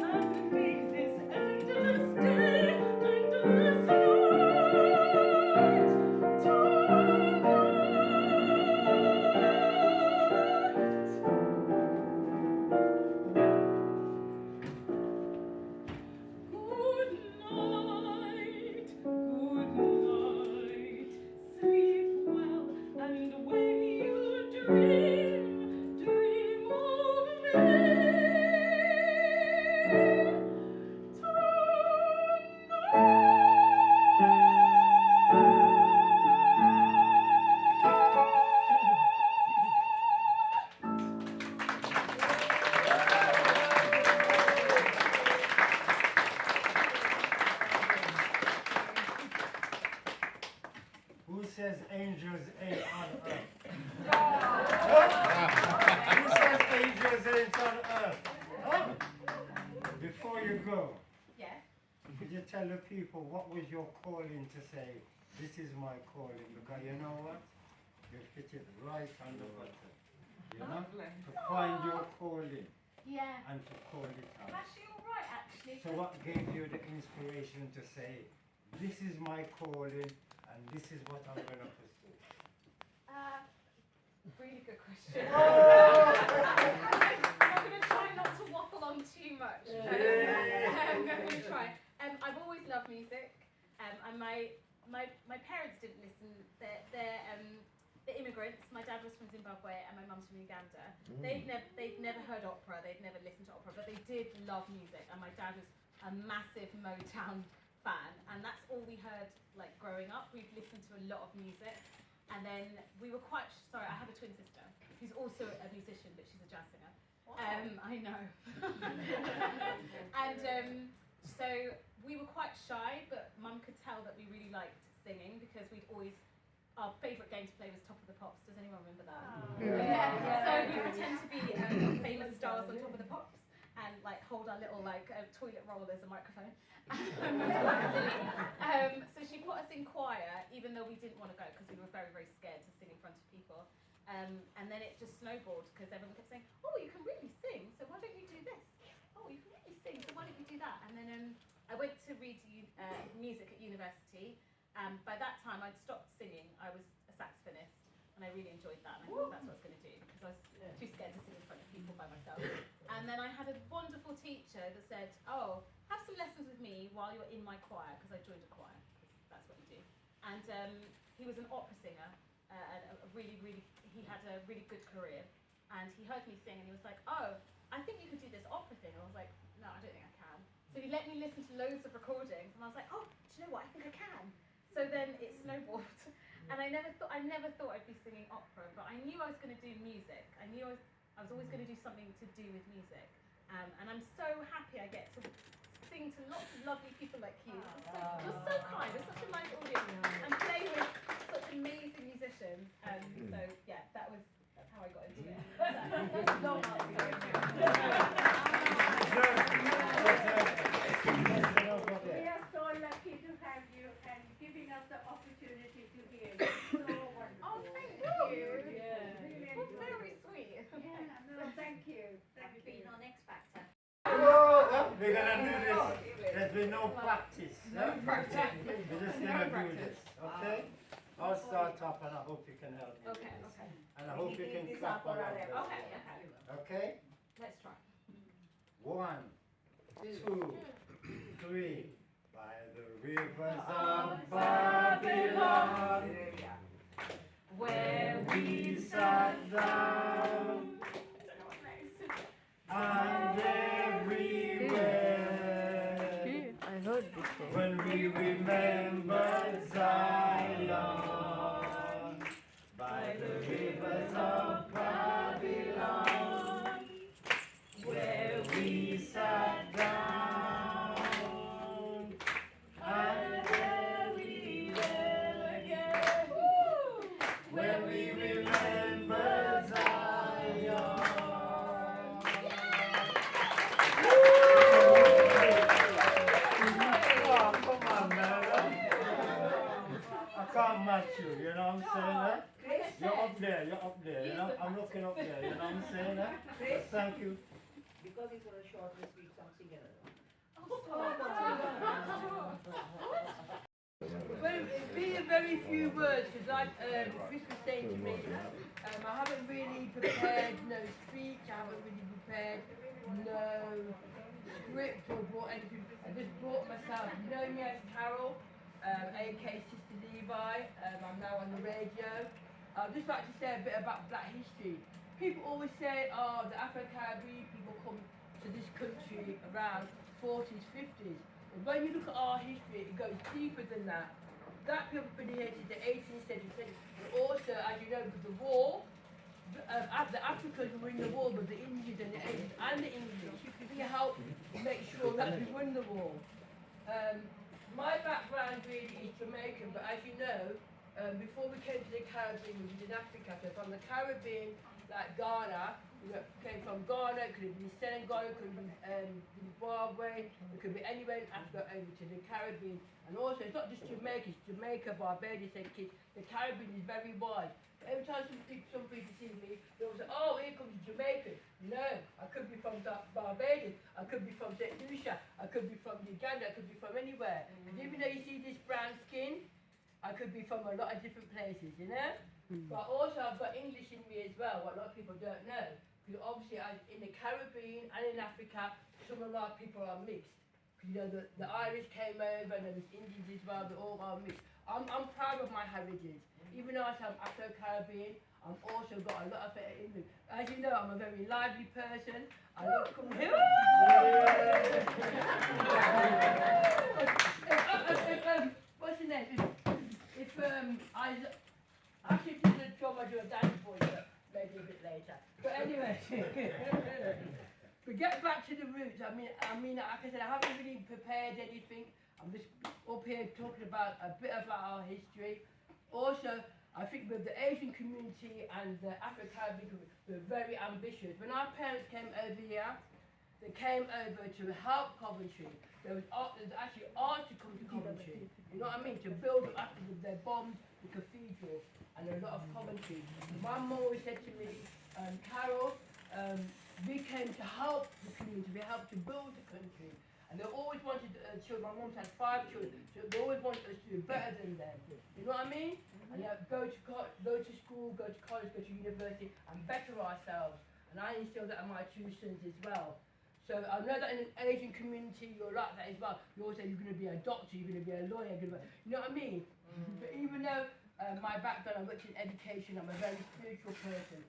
and make this endless day, endless night, good night, good night. Sleep well, and when you dream, dream of me. Who says angels ain't on earth? Ah. Who says angels ain't on earth? Huh? Before you go, Yes. could you tell the people what was your calling to say, this is my calling? Because you know what? You hit it right on the button. You know? To find your calling Yeah. and to call it out. Actually, all right. Actually. So what gave you the inspiration to say, this is my calling and this is what I'm going to pursue? Really good question. I'm going to try not to waffle on too much. I'm going to try. I've always loved music, and my parents didn't listen. They're immigrants. My dad was from Zimbabwe, and my mum's from Uganda. They'd never heard opera. They'd never listened to opera, but they did love music. And my dad was a massive Motown fan, and that's all we heard like growing up. We've listened to a lot of music. And then we were quite, sorry, I have a twin sister who's also a musician, but she's a jazz singer. I know. And so we were quite shy, but Mum could tell that we really liked singing because we'd always, our favourite game to play was Top of the Pops. Does anyone remember that? So we pretend to be famous stars on Top of the Pops and like hold our little like toilet roll as a microphone. So she put us in choir, even though we didn't want to go because we were very, very scared to sing in front of people. And then it just snowballed because everyone kept saying, "Oh, you can really sing, so why don't you do this? Oh, you can really sing, so why don't you do that?" And then I went to read music at university. By that time, I'd stopped singing. I was a saxophonist, and I really enjoyed that. And I thought that's what I was going to do because I was too scared to sing in front of people by myself. And then I had a wonderful teacher that said, "Oh, have some lessons with me while you're in my choir," because I joined a choir, because that's what you do. And he was an opera singer, and he had a really good career. And he heard me sing, and he was like, "Oh, I think you could do this opera thing." I was like, "No, I don't think I can." So he let me listen to loads of recordings, and I was like, "Oh, do you know what? I think I can." So then it snowballed, and I never thought I'd be singing opera, but I knew I was going to do music. I knew I was always going to do something to do with music, and I'm so happy I get to sing to lots of lovely people like you. You're so kind. You're such a nice audience, and play with such amazing musicians. So yeah, that's how I got into it. That's a long answer. We are so lucky to have you and giving us the opportunity to hear you. So wonderful. Oh, thank you. Really Well, very sweet. Yeah, no, thank you. Have you been on X Factor? We're going to do this. There's been no practice. No practice. We're just going to do this. Okay? I'll start off and I hope you can help me. Okay. And I hope you can clap along. Okay. Okay? Let's try. 1, 2, 3. By the rivers of Babylon, Where we sat down, and everywhere, I heard this thing. when we remembered Zion, by the rivers of Babylon, where we sat down, and there we were again, when we remembered Zion. Oh, come on, man. I can't match you, you know what I'm saying? Eh? You're up there, you know? I'm looking up there, you know what I'm saying? Eh? Thank you. Because it's a short speech, something else. Well, it'd be a very few words, because like Chris was saying to me, I haven't really prepared no speech, I haven't really prepared no script or brought anything. I just brought myself. You know me as Carol, aka Sister Levi. I'm now on the radio. I'd just like to say a bit about Black history. People always say, oh, the Afro-Caribbean people come to this country around 40s, 50s. But when you look at our history, it goes deeper than that. Black people have been here since the 18th century. But also, as you know, with the war, the Africans were in the war with the Indians and the Asians and the English. We helped make sure that we won the war. My background really is Jamaican, but as you know, before we came to the Caribbean, we was in Africa. So from the Caribbean, like Ghana, we came from Ghana, it could have been Senegal, it could have been Zimbabwe, it could be anywhere in Africa over to the Caribbean. And also, it's not just Jamaica, it's Jamaica, Barbados, and Kids. The Caribbean is very wide. Every time some people see me, they'll say, oh, here comes Jamaica. No, I could be from Barbados, I could be from St. Lucia, I could be from Uganda, I could be from anywhere. And even though you see this brown skin, I could be from a lot of different places, you know? But also I've got English in me as well, what a lot of people don't know. Because obviously in the Caribbean and in Africa, some of our people are mixed. You know, the Irish came over and there was Indians as well, they all are mixed. I'm proud of my heritage. Even though I'm Afro-Caribbean, I've also got a lot of it in me. As you know, I'm a very lively person. I love coming here. What's the name? If I actually do the job, I do a dance for you, but maybe a bit later. But anyway, but get back to the roots. I mean, like I said, I haven't really prepared anything. I'm just up here talking about a bit about our history. Also, I think with the Asian community and the Afro-Caribbean community, we're very ambitious. When our parents came over here, they came over to help Coventry. There's actually art to come to Coventry. You know what I mean? To build after they bombed the cathedral and a lot of Coventry. My mum always said to me, Carol, we came to help the community, we helped to build the country. And they always wanted children. My mum had 5 children, so they always wanted us to do better than them. You know what I mean? And go to school, go to college, go to university, and better ourselves. And I instill that in my 2 sons as well. So I know that in an Asian community, you're like that as well. You always say you're going to be a doctor, you're going to be a lawyer, you know what I mean? But even though my background, I worked in education, I'm a very spiritual person.